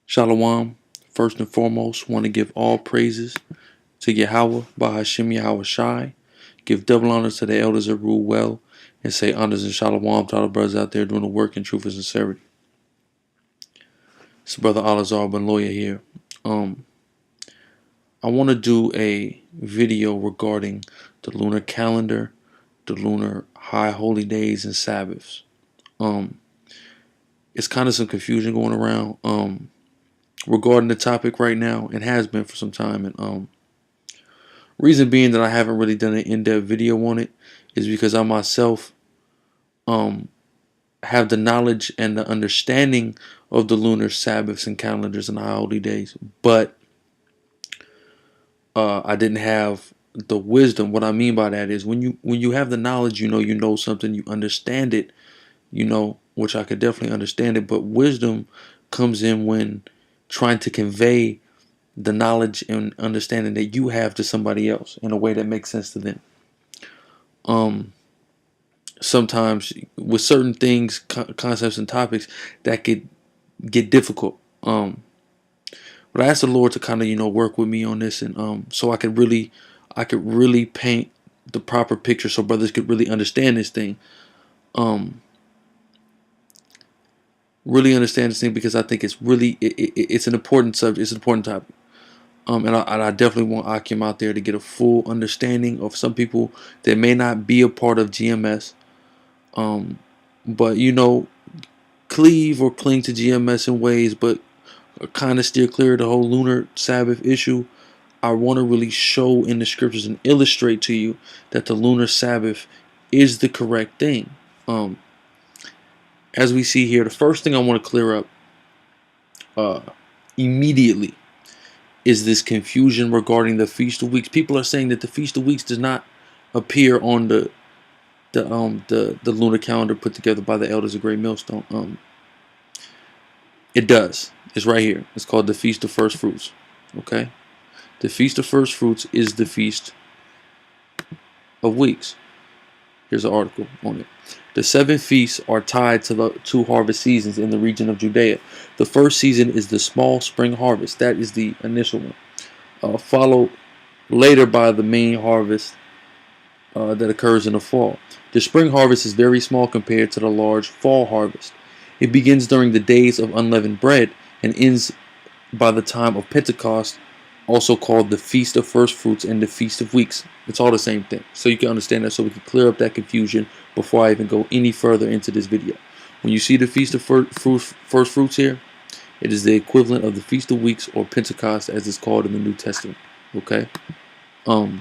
Shalom. First and foremost, want to give all praises to Yahweh, Bahashim Yahweh Shai. Give double honors to the elders that rule well, and say honors and shalom to all the brothers out there doing the work in truth and sincerity. It's Brother Alazar Ben Lawyer here. I want to do a video regarding the lunar calendar, the lunar high holy days and Sabbaths. It's kind of some confusion going around regarding the topic right now. It has been for some time, and reason being that I haven't really done an in-depth video on it is because I myself have the knowledge and the understanding of the lunar Sabbaths and calendars and high holy days, but I didn't have the wisdom. What I mean by that is when you have the knowledge, you know something, you understand it, which I could definitely understand it, but wisdom comes in when trying to convey the knowledge and understanding that you have to somebody else in a way that makes sense to them. Sometimes with certain things, concepts and topics, that could get difficult. But I asked the Lord to kind of work with me on this, and so I could really paint the proper picture so brothers could really understand this thing. Really understand this thing because I think it's really it's an important subject. It's an important topic. And I definitely want Akim out there to get a full understanding of some people that may not be a part of GMS, but cleave or cling to GMS in ways, but kind of steer clear of the whole lunar Sabbath issue. I want to really show in the scriptures and illustrate to you that the lunar Sabbath is the correct thing. As we see here, the first thing I want to clear up immediately is this confusion regarding the Feast of Weeks. People are saying that the Feast of Weeks does not appear on the lunar calendar put together by the elders of Great Millstone. It does. It's right here. It's called the Feast of First Fruits. Okay? The Feast of First Fruits is the Feast of Weeks. Here's an article on it. The 7 feasts are tied to the 2 harvest seasons in the region of Judea. The first season is the small spring harvest. That is the initial one. Followed later by the main harvest that occurs in the fall. The spring harvest is very small compared to the large fall harvest. It begins during the days of unleavened bread and ends by the time of Pentecost, also called the Feast of First Fruits and the Feast of Weeks. It's all the same thing. So you can understand that, so we can clear up that confusion before I even go any further into this video. When you see the Feast of First Fruits here, it is the equivalent of the Feast of Weeks or Pentecost as it's called in the New Testament. Okay? The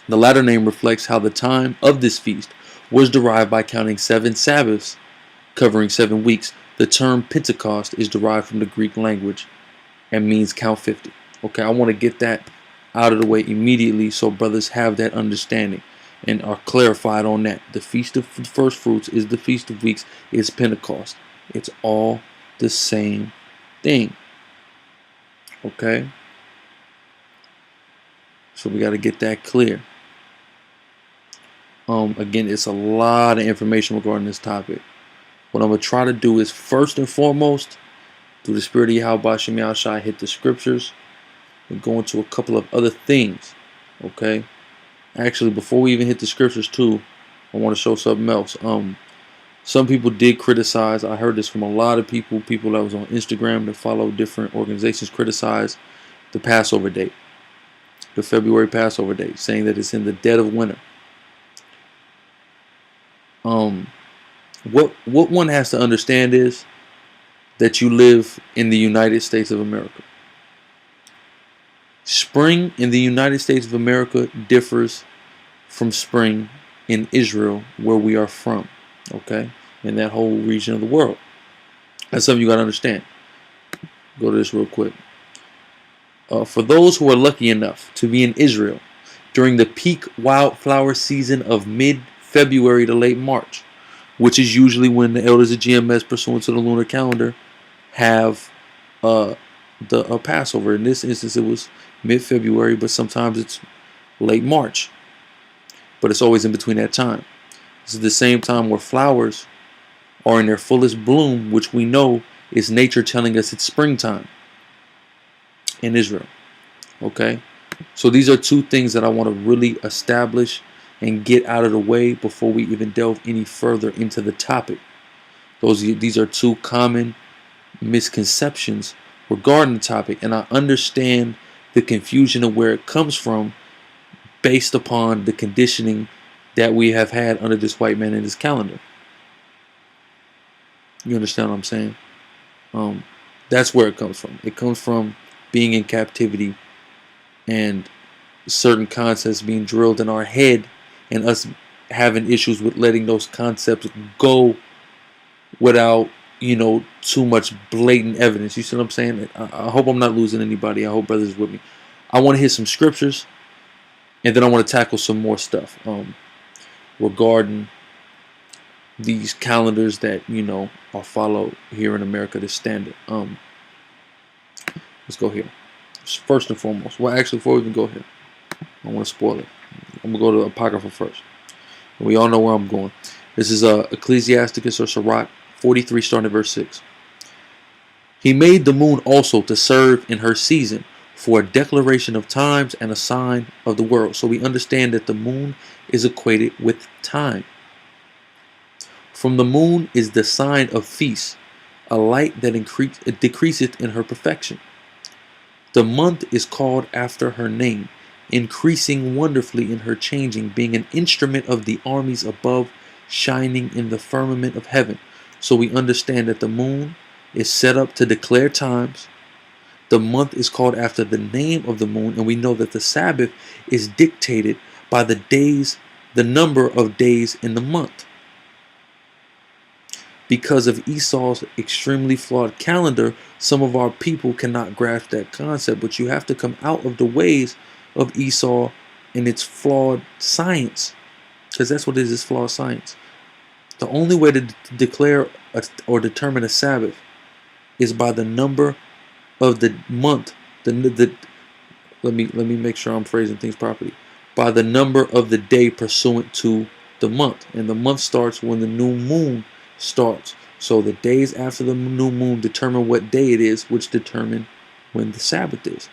latter name reflects how the time of this feast was derived by counting 7 Sabbaths covering 7 weeks. The term Pentecost is derived from the Greek language and means count 50. Okay, I want to get that out of the way immediately so brothers have that understanding and are clarified on that. The Feast of First Fruits is the Feast of Weeks, is Pentecost. It's all the same thing. Okay? So we got to get that clear. Again, it's a lot of information regarding this topic. What I'm going to try to do is, first and foremost, through the spirit of Yahweh Shem Yahushai, hit the scriptures and go into a couple of other things. Okay? Actually, before we even hit the scriptures too, I want to show something else. Some people did criticize, I heard this from a lot of people that was on Instagram that follow different organizations, criticize the Passover date, the February Passover date, saying that it's in the dead of winter. What one has to understand is that you live in the United States of America. Spring in the United States of America differs from spring in Israel, where we are from. Okay? In that whole region of the world. That's something you got to understand. Go to this real quick. For those who are lucky enough to be in Israel during the peak wildflower season of mid-February to late March, which is usually when the elders of GMS, pursuant to the lunar calendar, have the Passover. In this instance, it was mid-February, but sometimes it's late March. But it's always in between that time. This is the same time where flowers are in their fullest bloom, which we know is nature telling us it's springtime. and Israel. Okay? So these are two things that I want to really establish and get out of the way before we even delve any further into the topic. These are two common misconceptions regarding the topic, and I understand the confusion of where it comes from based upon the conditioning that we have had under this white man and his calendar. You understand what I'm saying? That's where it comes from. It comes from being in captivity and certain concepts being drilled in our head and us having issues with letting those concepts go without, too much blatant evidence. You see what I'm saying? I hope I'm not losing anybody. I hope brothers with me. I want to hit some scriptures, and then I want to tackle some more stuff regarding these calendars that are followed here in America, the standard. Let's go here. First and foremost, well, actually, before we even go here, I don't want to spoil it. I'm gonna go to Apocrypha first. We all know where I'm going. This is Ecclesiasticus or Sirach 43, starting at verse 6. He made the moon also to serve in her season, for a declaration of times and a sign of the world. So we understand that the moon is equated with time. From the moon is the sign of feast, a light that decreaseth in her perfection. The month is called after her name, increasing wonderfully in her changing, being an instrument of the armies above, shining in the firmament of heaven. So we understand that the moon is set up to declare times. The month is called after the name of the moon, and we know that the Sabbath is dictated by the number of days in the month. Because of Esau's extremely flawed calendar, some of our people cannot grasp that concept, but you have to come out of the ways of Esau and its flawed science, because that's what it is, it's flawed science. The only way to declare or determine a Sabbath is by the number of the month. Let me make sure I'm phrasing things properly. By the number of the day pursuant to the month, and the month starts when the new moon starts. So the days after the new moon determine what day it is, which determine when the Sabbath is.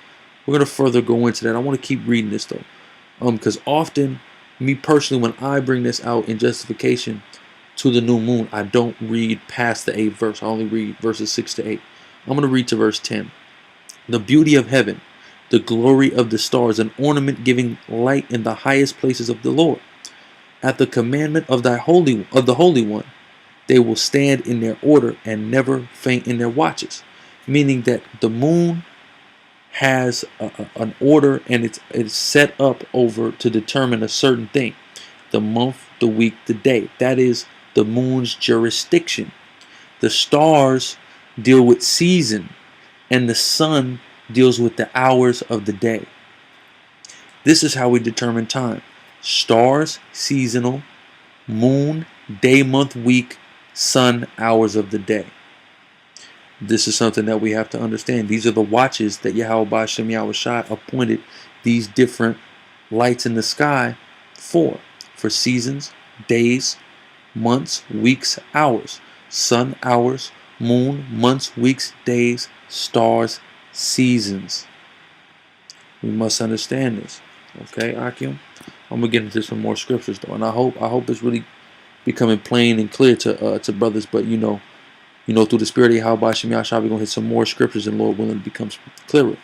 We're going to further go into that. I want to keep reading this though, because often, me personally, when I bring this out in justification to the new moon, I don't read past the 8th verse. I only read verses 6 to 8. I'm going to read to verse 10. The beauty of heaven, the glory of the stars, an ornament giving light in the highest places of the Lord. At the commandment of the Holy One, they will stand in their order and never faint in their watches. Meaning that the moon has an order, and it's set up over to determine a certain thing. The month, the week, the day. That is the moon's jurisdiction. The stars deal with season, and the sun deals with the hours of the day. This is how we determine time. Stars, seasonal. Moon, day, month, week. Sun, hours of the day. This is something that we have to understand. These are the watches that Yahweh Ba'ashem Yahushai appointed these different lights in the sky for seasons, days, months, weeks, hours. Sun, hours. Moon, months, weeks, days, stars, seasons. We must understand this. Okay, Akim? I'm gonna get into some more scriptures though, and I hope it's really becoming plain and clear to brothers. But through the spirit of Yahweh Ba'ashem Yahushai, we're gonna hit some more scriptures, and Lord willing, it becomes clearer.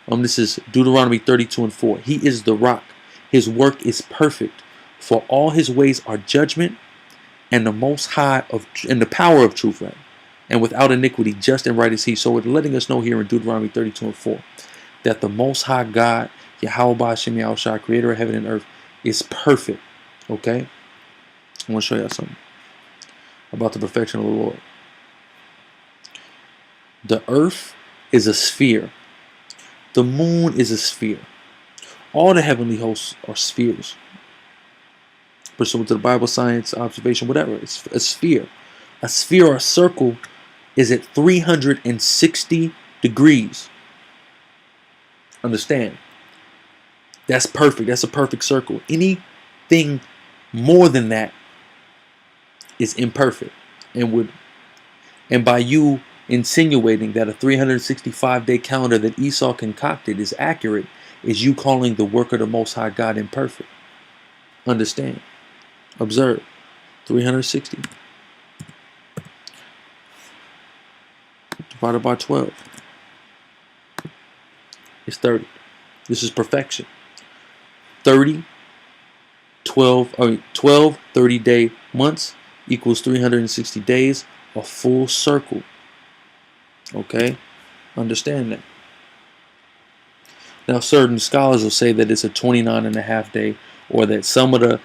This is Deuteronomy 32 and 4. He is the rock; his work is perfect, for all his ways are judgment, and the most high and the power of truth, right? And without iniquity, just and right is he. So it's letting us know here in Deuteronomy 32 and 4 that the Most High God, Yahweh Ba'ashem Yahushai, creator of heaven and earth, is perfect. Okay? I want to show y'all something about the perfection of the Lord. The earth is a sphere. The moon is a sphere. All the heavenly hosts are spheres. Pursuant to the Bible, science, observation, whatever. It's a sphere. A sphere or a circle is at 360 degrees. Understand? That's perfect. That's a perfect circle. Anything more than that is imperfect, and by you insinuating that a 365-day calendar that Esau concocted is accurate is you calling the work of the Most High God imperfect. Understand. Observe. 360 divided by 12 is 30. This is perfection. 12 30-day months equals 360 days, a full circle. Okay? Understand that. Now, certain scholars will say that it's a 29.5 day, or that some of the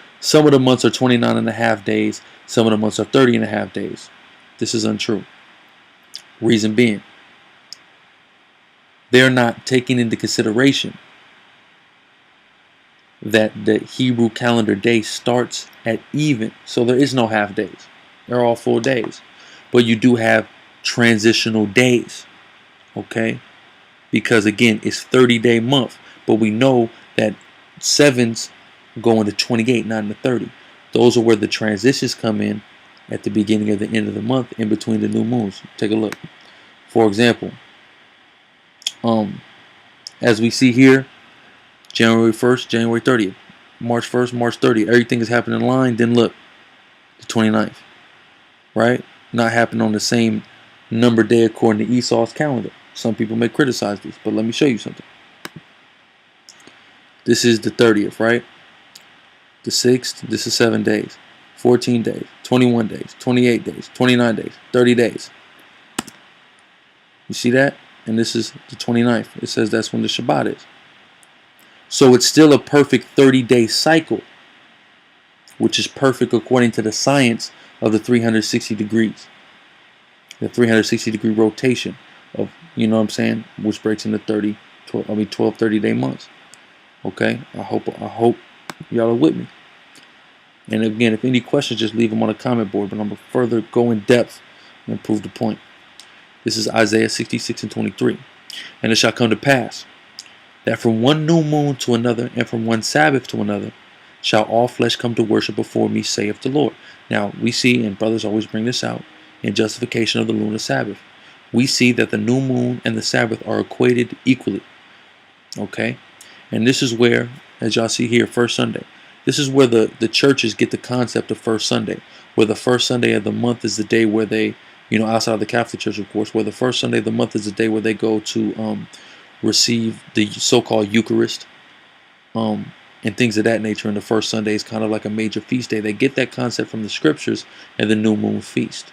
months are 29.5 days, some of the months are 30.5 days. This is untrue. Reason being, they're not taking into consideration that the Hebrew calendar day starts at even. So there is no half days. They're all full days. But you do have transitional days. Okay? Because again, it's 30-day month. But we know that 7s go into 28, not into 30. Those are where the transitions come in at the beginning of the end of the month, in between the new moons. Take a look. For example, as we see here, January 1st, January 30th, March 1st, March 30th. Everything is happening in line. Then look, the 29th, right? Not happening on the same number day according to Esau's calendar. Some people may criticize this, but let me show you something. This is the 30th, right? The 6th, this is 7 days, 14 days, 21 days, 28 days, 29 days, 30 days. You see that? And this is the 29th. It says that's when the Shabbat is. So it's still a perfect 30-day cycle, which is perfect according to the science of the 360 degrees. The 360-degree rotation of, you know what I'm saying, which breaks into 12 30-day months. Okay? I hope y'all are with me. And again, if any questions, just leave them on the comment board, but I'm going to further go in depth and prove the point. This is Isaiah 66:23. And it shall come to pass that from one new moon to another, and from one Sabbath to another, shall all flesh come to worship before me, saith the Lord. Now, we see, and brothers always bring this out, in justification of the lunar Sabbath, we see that the new moon and the Sabbath are equated equally. Okay? And this is where, as y'all see here, first Sunday, this is where the churches get the concept of first Sunday, where the first Sunday of the month is the day where they, outside of the Catholic Church, of course, where the first Sunday of the month is the day where they go to receive the so-called Eucharist, and things of that nature. And the first Sunday is kind of like a major feast day. They get that concept from the scriptures and the new moon feast,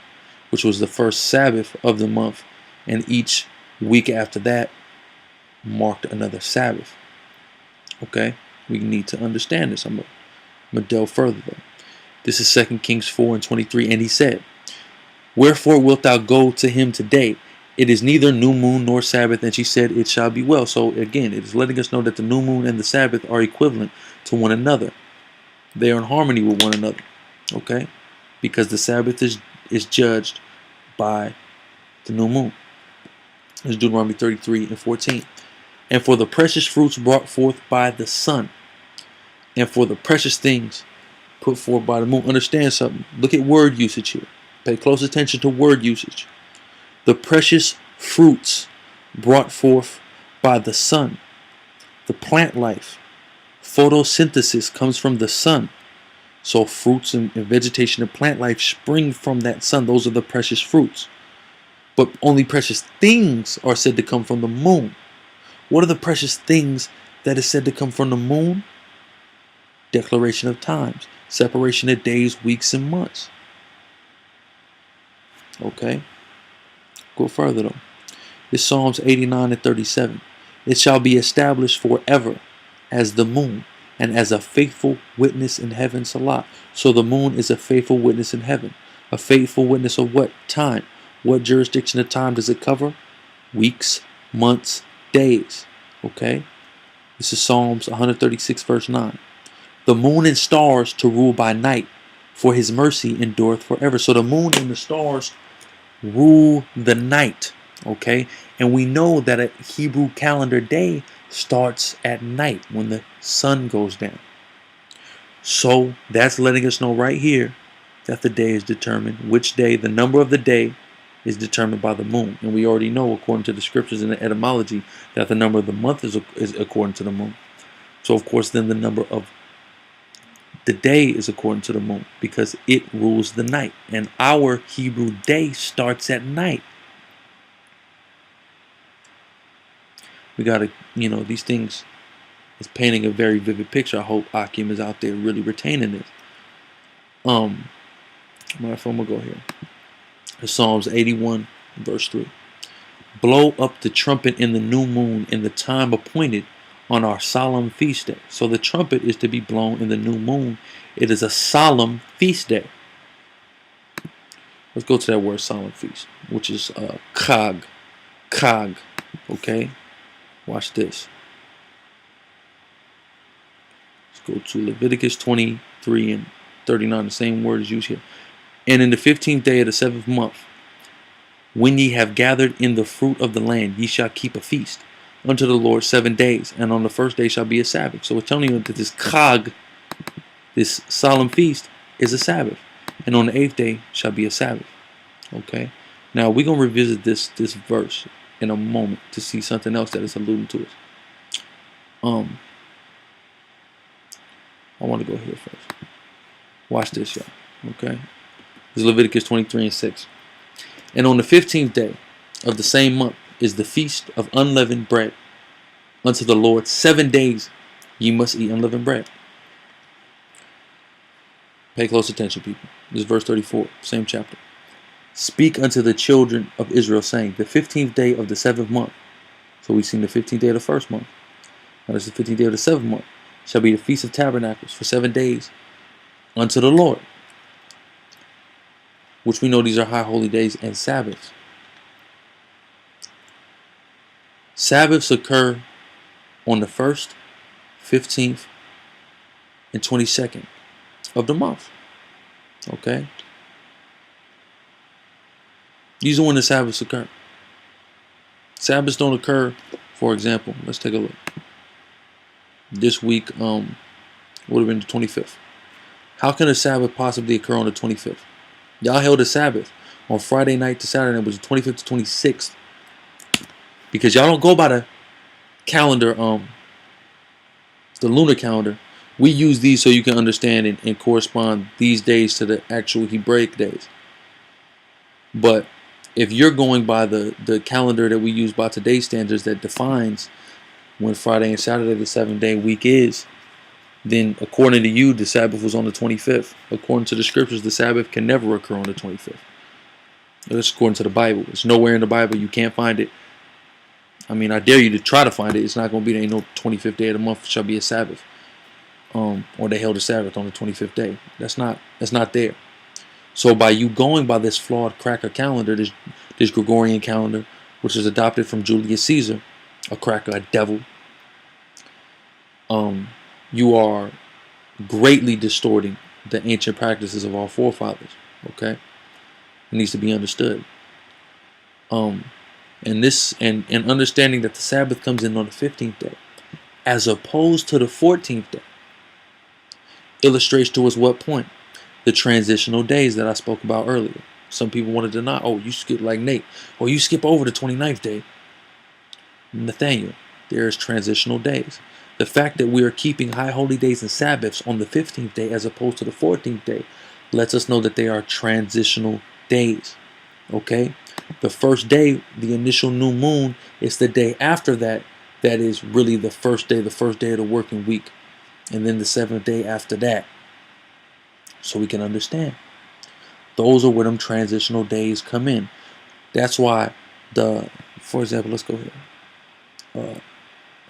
which was the first Sabbath of the month, and each week after that marked another Sabbath. Okay, we need to understand this. I'm gonna delve further though. This is 2 Kings 4:23, and he said, "Wherefore wilt thou go to him today? It is neither new moon nor Sabbath." And she said, "It shall be well." So again, it is letting us know that the new moon and the Sabbath are equivalent to one another. They are in harmony with one another. Okay? Because the Sabbath is judged by the new moon. This is Deuteronomy 33:14. "And for the precious fruits brought forth by the sun, and for the precious things put forth by the moon." Understand something. Look at word usage here. Pay close attention to word usage. The precious fruits brought forth by the sun. The plant life, photosynthesis, comes from the sun. So fruits and vegetation and plant life spring from that sun. Those are the precious fruits. But only precious things are said to come from the moon. What are the precious things that is said to come from the moon? Declaration of times, separation of days, weeks, and months. Okay? Go further though. It's Psalms 89:37. "It shall be established forever as the moon, and as a faithful witness in heaven." Salah. So the moon is a faithful witness in heaven. A faithful witness of what time? What jurisdiction of time does it cover? Weeks, months, days. Okay? This is Psalms 136:9. "The moon and stars to rule by night, for his mercy endureth forever." So the moon and the stars rule the night. Okay? And we know that a Hebrew calendar day starts at night when the sun goes down. So that's letting us know right here that the day is determined. Which day, the number of the day, is determined by the moon. And we already know, according to the scriptures and the etymology, that the number of the month is according to the moon. So, of course, then the number of the day is according to the moon because it rules the night. And our Hebrew day starts at night. We got to, these things is painting a very vivid picture. I hope Akim is out there really retaining this. My phone will go here. Psalms 81, verse 3. Blow up the trumpet in the new moon in the time appointed on our solemn feast day. So the trumpet is to be blown in the new moon. It is a solemn feast day. Let's go to that word solemn feast, which is Chag. Chag. Okay? Watch this. Let's go to Leviticus 23 and 39. The same word is used here. And in the 15th day of the 7th month, when ye have gathered in the fruit of the land, ye shall keep a feast unto the Lord 7 days, and on the first day shall be a Sabbath. So we're telling you that this Chag, this solemn feast, is a Sabbath, and on the 8th day shall be a Sabbath. Okay. Now we're gonna revisit this verse in a moment to see something else that is alluding to us. I want to go here first. Watch this, y'all. Okay. This is Leviticus 23 and 6. And on the 15th day of the same month is the feast of unleavened bread unto the Lord. 7 days ye must eat unleavened bread. Pay close attention, people. This is verse 34, same chapter. Speak unto the children of Israel, saying, the 15th day of the 7th month. So we've seen the 15th day of the first month. Now this is the 15th day of the 7th month. Shall be the Feast of Tabernacles for 7 days unto the Lord. Which we know these are high holy days and Sabbaths. Sabbaths occur on the 1st, 15th, and 22nd of the month. Okay? These are when the Sabbaths occur. Sabbaths don't occur, for example, let's take a look. This week would have been the 25th. How can a Sabbath possibly occur on the 25th? Y'all held a Sabbath on Friday night to Saturday. It was the 25th to 26th. Because y'all don't go by the calendar, the lunar calendar. We use these so you can understand and correspond these days to the actual Hebraic days. But if you're going by the calendar that we use by today's standards that defines when Friday and Saturday the 7-day week is, then according to you, the Sabbath was on the 25th. According to the scriptures, the Sabbath can never occur on the 25th. That's according to the Bible. It's nowhere in the Bible. You can't find it. I mean, I dare you to try to find it. It's not going to be there. Ain't no 25th day of the month shall be a Sabbath. Or they held a Sabbath on the 25th day. That's not there. So by you going by this flawed cracker calendar, this Gregorian calendar, which is adopted from Julius Caesar, a cracker, a devil, you are greatly distorting the ancient practices of our forefathers. Okay, it needs to be understood. And understanding that the Sabbath comes in on the 15th day, as opposed to the 14th day, illustrates to us what point? The transitional days that I spoke about earlier. Some people want to deny, oh, you skip like Nate, or you skip over the 29th day. Nathaniel, there's transitional days. The fact that we are keeping high holy days and Sabbaths on the 15th day as opposed to the 14th day lets us know that they are transitional days. Okay? The first day, the initial new moon, is the day after that. That is really the first day of the working week. And then the 7th day after that. So we can understand. Those are where them transitional days come in. That's why for example, let's go here.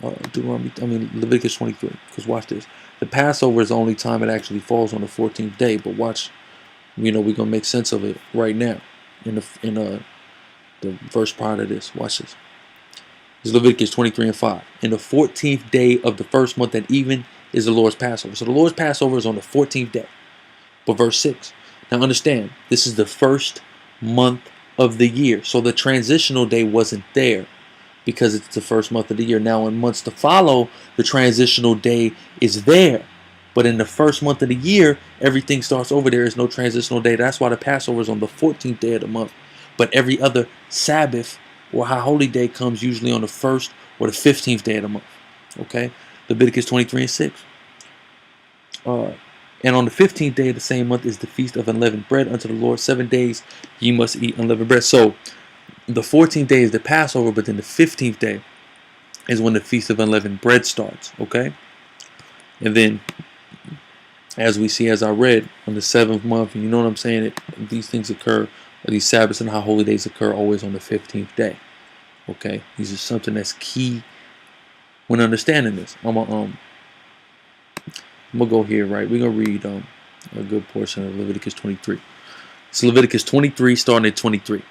Leviticus 23. Because watch this. The Passover is the only time it actually falls on the 14th day. But watch, we're gonna make sense of it right now in the verse prior to this. Watch this. This is Leviticus 23 and 5. In the 14th day of the first month at even is the Lord's Passover. So the Lord's Passover is on the 14th day. But verse 6. Now understand, this is the first month of the year. So the transitional day wasn't there because it's the first month of the year. Now in months to follow, the transitional day is there. But in the first month of the year, everything starts over. There is no transitional day. That's why the Passover is on the 14th day of the month. But every other Sabbath or high holy day comes usually on the 1st or the 15th day of the month. Okay, Leviticus 23 and 6. And on the 15th day of the same month is the feast of unleavened bread unto the Lord. 7 days ye must eat unleavened bread. So the 14th day is the Passover, but then the 15th day is when the feast of unleavened bread starts. Okay, and then as we see, as I read, on the 7th month, you know what I'm saying, these things occur, these Sabbaths and high holy days occur always on the 15th day. Okay, these are something that's key when understanding this. I'm gonna go here, right? We're gonna read a good portion of Leviticus 23. It's Leviticus 23, starting at 23.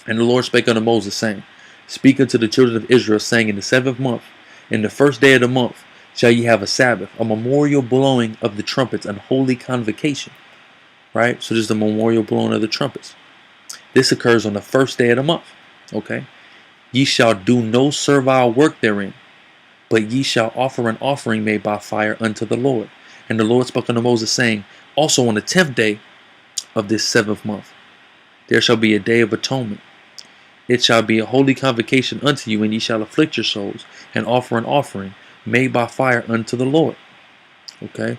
And the Lord spake unto Moses, saying, Speak unto the children of Israel, saying, In the 7th month, in the 1st day of the month, shall ye have a Sabbath, a memorial blowing of the trumpets, and holy convocation. Right? So this is the memorial blowing of the trumpets. This occurs on the 1st day of the month. Okay? Ye shall do no servile work therein, but ye shall offer an offering made by fire unto the Lord. And the Lord spoke unto Moses, saying, Also on the 10th day of this 7th month, there shall be a day of atonement. It shall be a holy convocation unto you, and ye shall afflict your souls, and offer an offering made by fire unto the Lord. Okay?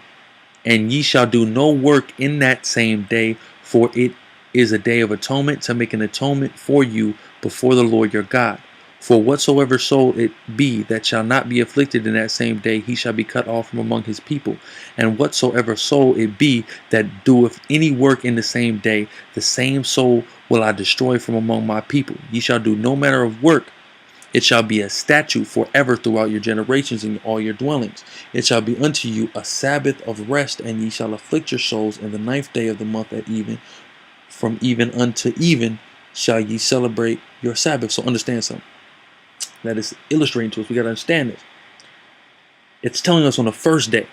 And ye shall do no work in that same day, for it is a day of atonement, to make an atonement for you before the Lord your God. For whatsoever soul it be that shall not be afflicted in that same day, he shall be cut off from among his people. And whatsoever soul it be that doeth any work in the same day, the same soul will I destroy from among my people. Ye shall do no manner of work. It shall be a statute forever throughout your generations in all your dwellings. It shall be unto you a Sabbath of rest, and ye shall afflict your souls in the 9th day of the month at even. From even unto even shall ye celebrate your Sabbath. So understand something that is illustrating to us. We got to understand this. It's telling us on the 1st day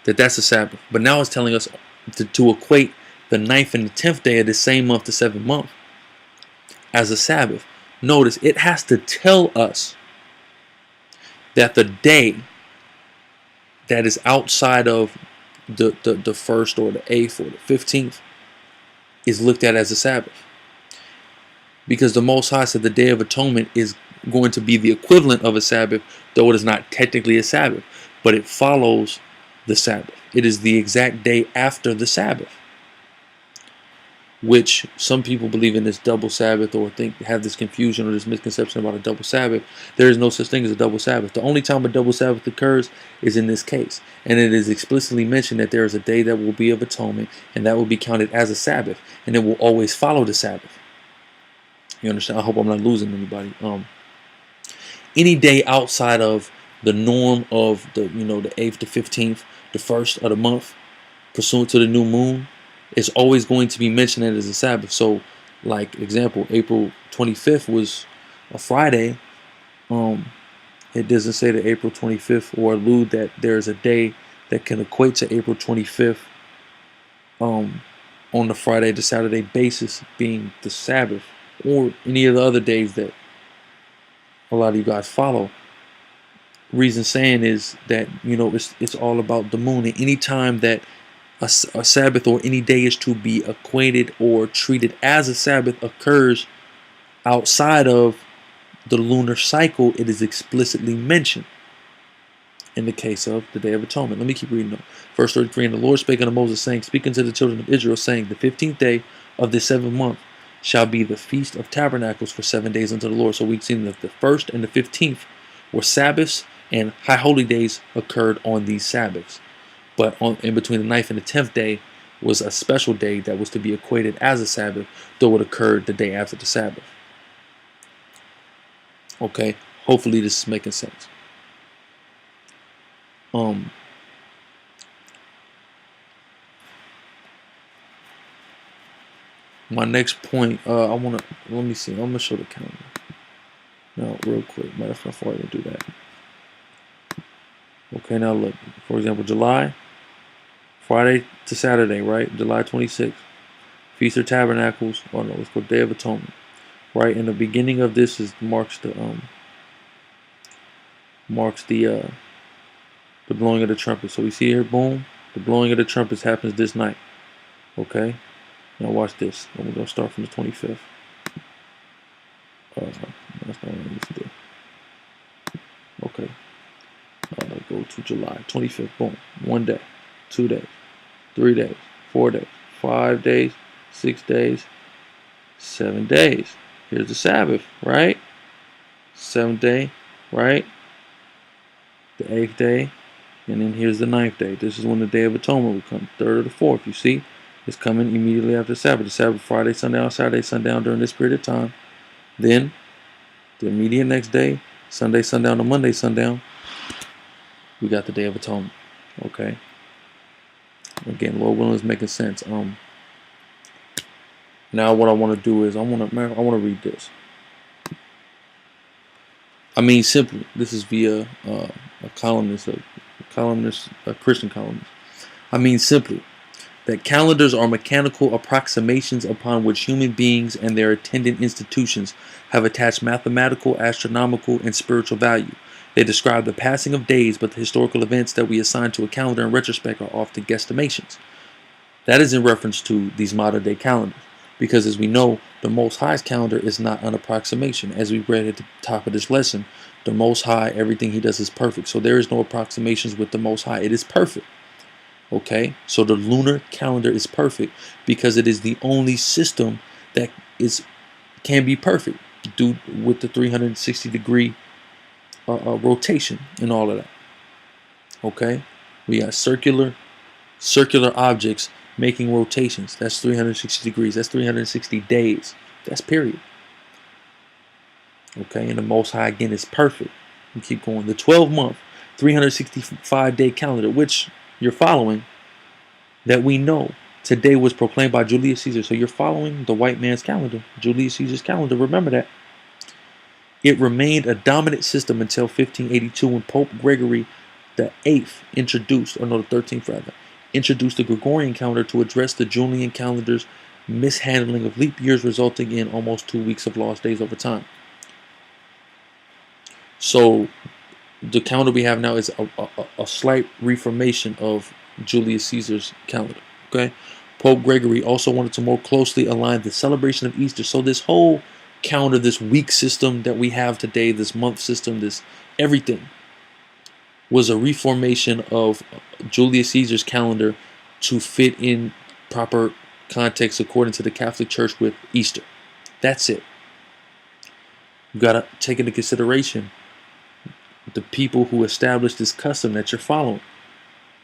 that that's a Sabbath. But now it's telling us to equate the 9th and the 10th day of the same month, the 7th month, as a Sabbath. Notice it has to tell us that the day that is outside of the 1st or the 8th or the 15th is looked at as a Sabbath. Because the Most High said the Day of Atonement is going to be the equivalent of a Sabbath, though it is not technically a Sabbath, but it follows the Sabbath. It is the exact day after the Sabbath, which some people believe in this double Sabbath, or have this confusion or this misconception about a double Sabbath. There is no such thing as a double Sabbath. The only time a double Sabbath occurs is in this case, and it is explicitly mentioned that there is a day that will be of atonement, and that will be counted as a Sabbath, and it will always follow the Sabbath. You understand? I hope I'm not losing anybody. Any day outside of the norm of the 8th to 15th, the 1st of the month, pursuant to the new moon, is always going to be mentioned as a Sabbath. So, like example, April 25th was a Friday. It doesn't say that April 25th or allude that there's a day that can equate to April 25th on the Friday to Saturday basis being the Sabbath, or any of the other days that a lot of you guys follow. Reason saying is that it's all about the moon, and any time that a Sabbath or any day is to be equated or treated as a Sabbath occurs outside of the lunar cycle, it is explicitly mentioned in the case of the Day of Atonement. Let me keep reading. Verse 33, And the Lord spake unto Moses, saying, Speak unto the children of Israel, saying, The 15th day of the 7th month shall be the Feast of Tabernacles for 7 days unto the Lord. So we've seen that the 1st and the 15th were Sabbaths, and high holy days occurred on these Sabbaths. But in between the 9th and the 10th day was a special day that was to be equated as a Sabbath, though it occurred the day after the Sabbath. Okay, hopefully this is making sense. My next point, let me see. I'm gonna show the calendar now real quick. Matter of fact, before I do that. Okay, now look. For example, July, Friday to Saturday, right? July 26th, Feast of Tabernacles. Oh no, it's called Day of Atonement, right? And the beginning of this marks the blowing of the trumpet. So we see here, boom, the blowing of the trumpets happens this night. Okay. Now watch this. We're gonna start from the 25th. That's not what I need to do. Okay. Go to July 25th. Boom. 1 day, 2 days, 3 days, 4 days, 5 days, 6 days, 7 days. Here's the Sabbath, right? 7th day, right? The 8th day, and then here's the 9th day. This is when the Day of Atonement will come, 3rd or the 4th. You see, it's coming immediately after Sabbath. The Sabbath, Friday, sundown, Saturday, sundown during this period of time. Then, the immediate next day, Sunday, sundown to Monday, sundown, we got the Day of Atonement. Okay. Again, Lord willing, is making sense. Now what I want to do is I want to read this. I mean, simply, this is via a columnist, a Christian columnist. I mean, simply, that calendars are mechanical approximations upon which human beings and their attendant institutions have attached mathematical, astronomical, and spiritual value. They describe the passing of days, but the historical events that we assign to a calendar in retrospect are often guesstimations. That is in reference to these modern-day calendars, because as we know, the Most High's calendar is not an approximation. As we read at the top of this lesson, the Most High, everything he does is perfect. So there is no approximations with the Most High. It is perfect. Okay, so the lunar calendar is perfect because it is the only system that can be perfect due with the 360-degree rotation and all of that. Okay, we got circular objects making rotations. That's 360 degrees. That's 360 days. That's period. Okay, and the Most High again is perfect. We keep going. The 12-month, 365-day calendar, which you're following, that we know today was proclaimed by Julius Caesar. So you're following the white man's calendar, Julius Caesar's calendar. Remember that. It remained a dominant system until 1582 when Pope Gregory the 8th introduced, or no, the 13th rather, introduced the Gregorian calendar to address the Julian calendar's mishandling of leap years, resulting in almost 2 weeks of lost days over time. So the calendar we have now is a slight reformation of Julius Caesar's calendar. Okay, Pope Gregory also wanted to more closely align the celebration of Easter. So this whole calendar, this week system that we have today, this month system, this everything, was a reformation of Julius Caesar's calendar to fit in proper context according to the Catholic Church with Easter. That's it. You got to take into consideration the people who established this custom that you're following.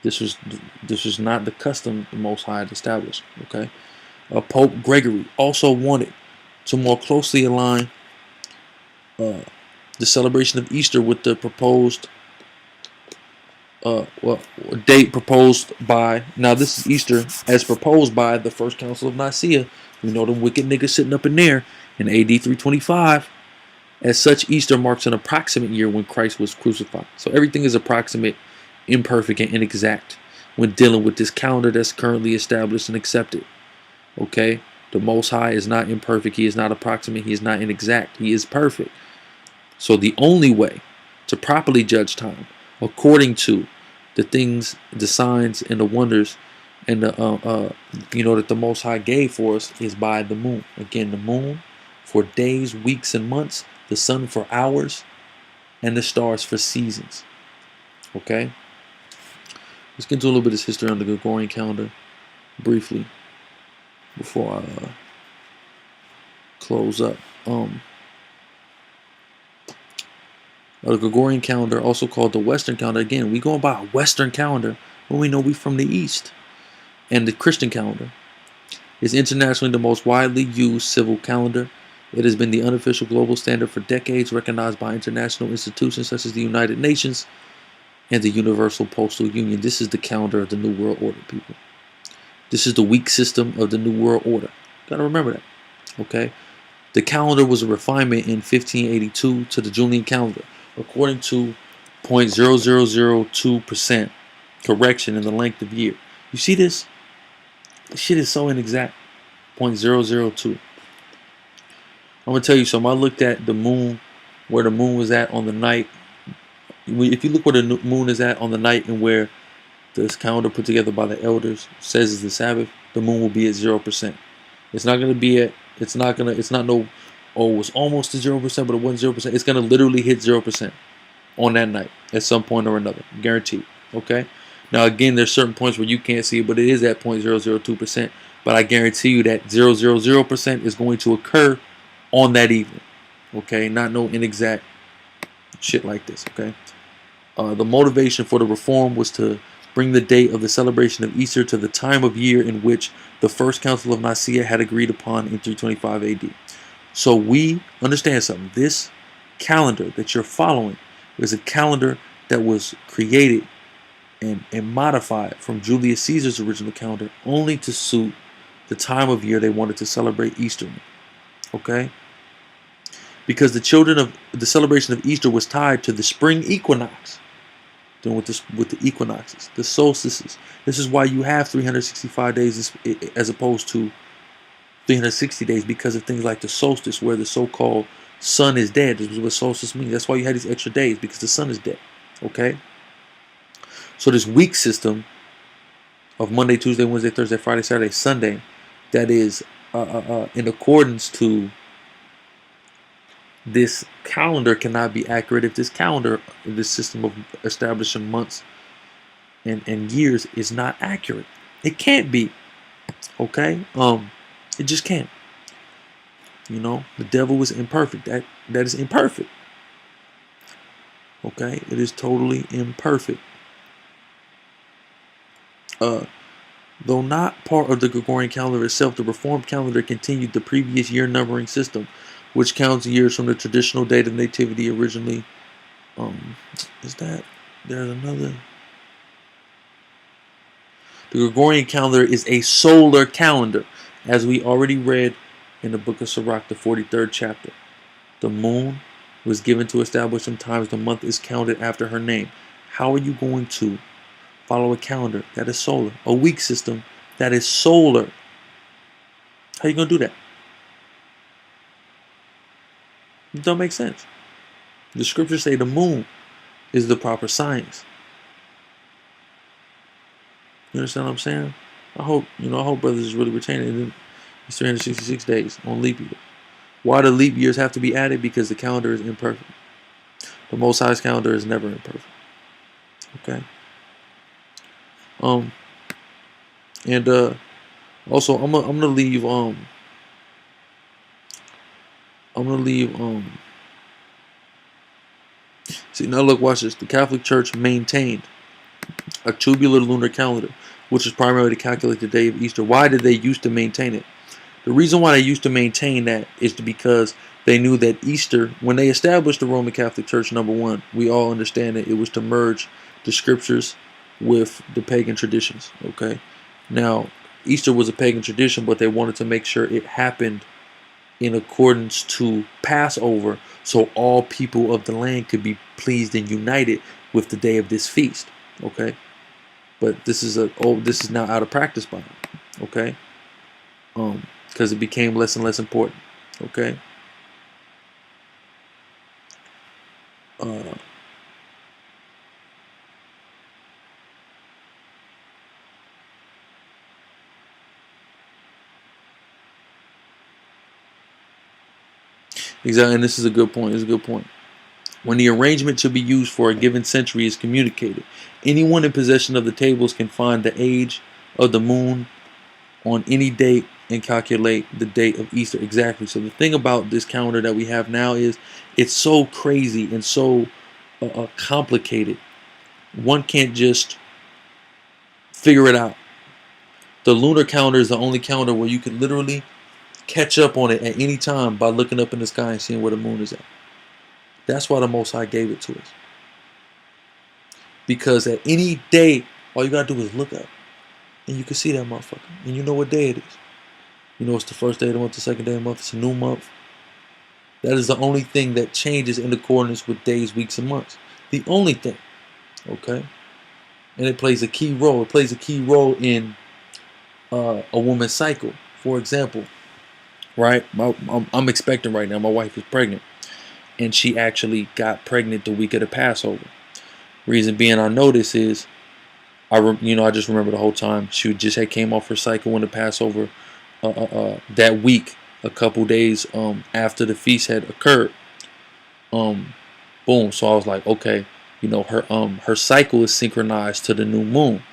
This was not the custom the Most High had established. Okay, Pope Gregory also wanted to more closely align the celebration of Easter with the proposed date proposed by, now this is Easter as proposed by the First Council of Nicaea. We know them wicked niggas sitting up in there in AD 325. As such, Easter marks an approximate year when Christ was crucified. So everything is approximate, imperfect, and inexact when dealing with this calendar that's currently established and accepted. Okay? The Most High is not imperfect. He is not approximate. He is not inexact. He is perfect. So the only way to properly judge time, according to the things, the signs, and the wonders, and the that the Most High gave for us, is by the moon. Again, the moon for days, weeks, and months. The sun for hours, and the stars for seasons. Okay? Let's get into a little bit of this history on the Gregorian calendar briefly before I close up. The Gregorian calendar, also called the Western calendar. Again, we going by a Western calendar when we know we from the East. And the Christian calendar is internationally the most widely used civil calendar. It has been the unofficial global standard for decades, recognized by international institutions such as the United Nations and the Universal Postal Union. This is the calendar of the New World Order, people. This is the week system of the New World Order. Gotta remember that. Okay? The calendar was a refinement in 1582 to the Julian calendar, according to 0.0002% correction in the length of year. You see this? This shit is so inexact. 0.002. I'm going to tell you something. I looked at the moon, where the moon was at on the night. If you look where the moon is at on the night and where this calendar put together by the elders says is the Sabbath, the moon will be at 0%. It's not gonna be at. It's not gonna. It's not no. Oh, it was almost to 0%, but it wasn't 0%. It's gonna literally hit 0% on that night at some point or another, guaranteed. Okay. Now again, there's certain points where you can't see it, but it is at 0.002%. But I guarantee you that 0.000% is going to occur on that evening. Okay, not no inexact shit like this. Okay. The motivation for the reform was to bring the date of the celebration of Easter to the time of year in which the First Council of Nicaea had agreed upon in 325 AD. So we understand something. This calendar that you're following is a calendar that was created and modified from Julius Caesar's original calendar only to suit the time of year they wanted to celebrate Easter. Okay? Because the celebration of Easter was tied to the spring equinox. Doing with the equinoxes, the solstices. This is why you have 365 days as opposed to 360 days, because of things like the solstice, where the so-called sun is dead. This is what solstice means. That's why you had these extra days, because the sun is dead. Okay? So this week system of Monday, Tuesday, Wednesday, Thursday, Friday, Saturday, Sunday, that is in accordance to this calendar cannot be accurate if this system of establishing months and years is not accurate. It can't be. Okay? It just can't. You know, the devil is imperfect. That is imperfect. Okay? It is totally imperfect. Though not part of the Gregorian calendar itself, the Reformed calendar continued the previous year numbering system, which counts years from the traditional date of nativity originally. There's another. The Gregorian calendar is a solar calendar, as we already read in the book of Sirach, the 43rd chapter. The moon was given to establish sometimes the month is counted after her name. How are you going to follow a calendar that is solar? A week system that is solar. How are you going to do that? It don't make sense. The scriptures say the moon is the proper science. You understand what I'm saying? I hope brothers is really retaining it. It's 366 days on leap year. Why do leap years have to be added? Because the calendar is imperfect. The Most High's calendar is never imperfect. Okay. And also I'm gonna leave see, now look, watch this. The Catholic Church maintained a tubular lunar calendar, which is primarily to calculate the day of Easter. Why did they used to maintain it? The reason why they used to maintain that is because they knew that Easter, when they established the Roman Catholic Church, number one, we all understand that it was to merge the scriptures with the pagan traditions. Okay, now Easter was a pagan tradition, but they wanted to make sure it happened in accordance to Passover, so all people of the land could be pleased and united with the day of this feast. Okay, but this is now out of practice by them. Okay, because it became less and less important. Okay. Exactly, and this is a good point. It's a good point. When the arrangement to be used for a given century is communicated, anyone in possession of the tables can find the age of the moon on any date and calculate the date of Easter exactly. So the thing about this calendar that we have now is it's so crazy and so complicated. One can't just figure it out. The lunar calendar is the only calendar where you can literally catch up on it at any time by looking up in the sky and seeing where the moon is at. That's why the Most High gave it to us. Because at any day, all you gotta do is look up, and you can see that motherfucker, and you know what day it is. You know it's the first day of the month, the second day of the month, it's a new month. That is the only thing that changes in accordance with days, weeks, and months. The only thing. Okay? And it plays a key role. It plays a key role in a woman's cycle. For example, right? I'm expecting right now. My wife is pregnant. And she actually got pregnant the week of the Passover. Reason being I know this is, I just remember the whole time she just had came off her cycle when the Passover that week, a couple days after the feast had occurred. Um, Boom. So I was like, okay, her cycle is synchronized to the new moon.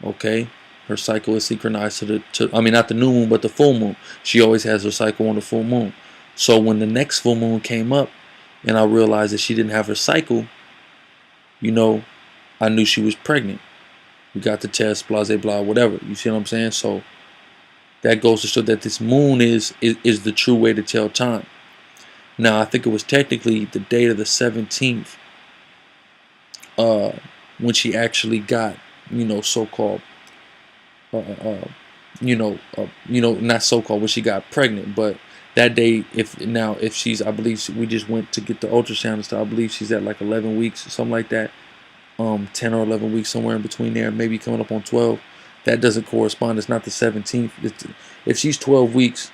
Okay, her cycle is synchronized to I mean, not the new moon, but the full moon. She always has her cycle on the full moon. So when the next full moon came up, and I realized that she didn't have her cycle, I knew she was pregnant. We got the test, blah, blah, blah, whatever. You see what I'm saying? So that goes to show that this moon is the true way to tell time. Now, I think it was technically the date of the 17th when she actually got, so-called, not so-called, when she got pregnant, but that day, if she's, I believe we just went to get the ultrasound and stuff. I believe she's at like 11 weeks or something like that. 10 or 11 weeks, somewhere in between there, maybe coming up on 12. That doesn't correspond. It's not the 17th. If she's 12 weeks,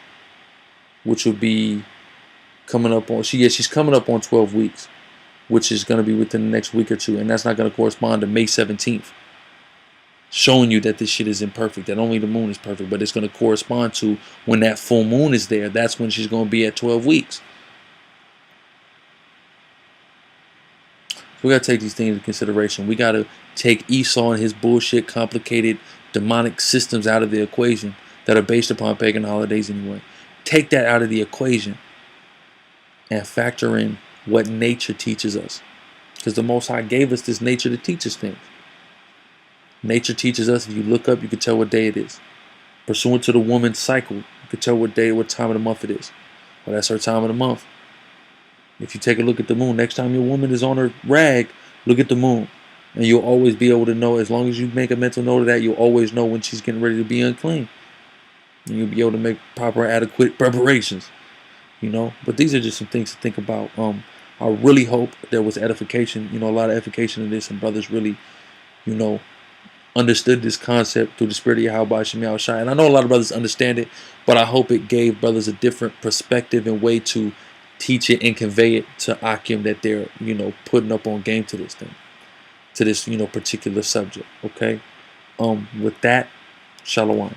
which would be coming up on, she's coming up on 12 weeks, which is going to be within the next week or two, and that's not going to correspond to May 17th. Showing you that this shit is imperfect, that only the moon is perfect, but it's going to correspond to when that full moon is there. That's when she's going to be at 12 weeks. We got to take these things into consideration. We got to take Esau and his bullshit, complicated, demonic systems out of the equation that are based upon pagan holidays anyway. Take that out of the equation and factor in what nature teaches us. Because the Most High gave us this nature to teach us things. Nature teaches us, if you look up, you can tell what day it is. Pursuant to the woman's cycle, you can tell what day, what time of the month it is. Well, that's her time of the month. If you take a look at the moon, next time your woman is on her rag, look at the moon. And you'll always be able to know, as long as you make a mental note of that, you'll always know when she's getting ready to be unclean. And you'll be able to make proper, adequate preparations. But these are just some things to think about. I really hope there was edification, a lot of edification in this, and brothers really, understood this concept through the spirit of Yahweh Shem Shai. And I know a lot of brothers understand it, but I hope it gave brothers a different perspective and way to teach it and convey it to Akim, that they're, putting up on game to this thing, to this, particular subject. Okay. With that, Shalom.